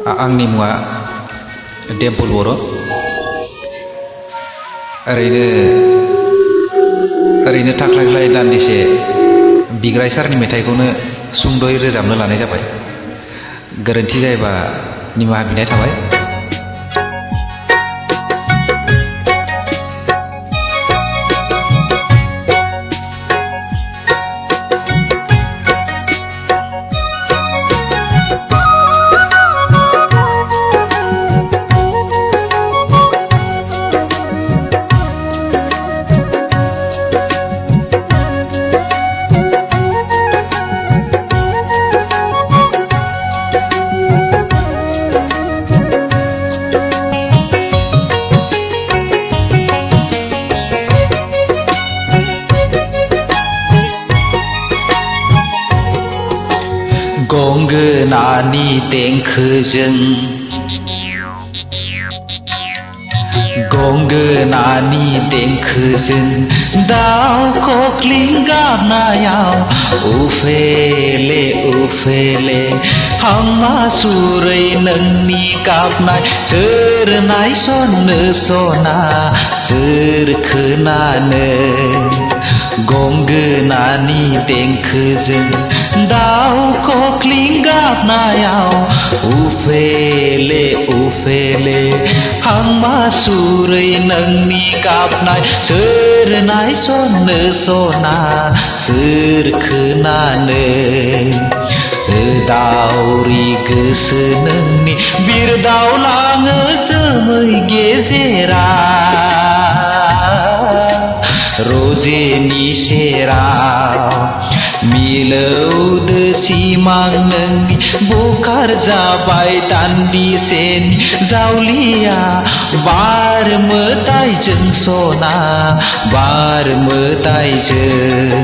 आंनि मुङा देम्पल बर'। ओरैनो थाख्लाय दान्दिसे बिग्राय सारनि मेथाइखौनो सुंद'यै रोजाबनो लानाय जाबाय। गोरोन्थि जायोबा निमाहा बिनाय थाबाय। गंगोनानि देंखोजों गंगोनानि देंखोजों दाउ खख्लिं गाबनायाव उफेले उफेले हांमा सुरै नोंनि गाबनाय सोर नायसननो सना सोर खोनानो गंगोनानि देंखोजों दाउ खख्लिं गाबनायाव उफेले उफेले हांमा सुरै नोंनि गाबनाय सोर नायसननो सना सोर खोनानो दाउरि गोसो नोंनि बिरदावलाङो जोमै गेजेराव रजेनि सेराव मिलौदो सिमां नोंनि बुखार जाबाय दान्दिसेनि जावलिया बार मोदायजों सना बार मोदायजों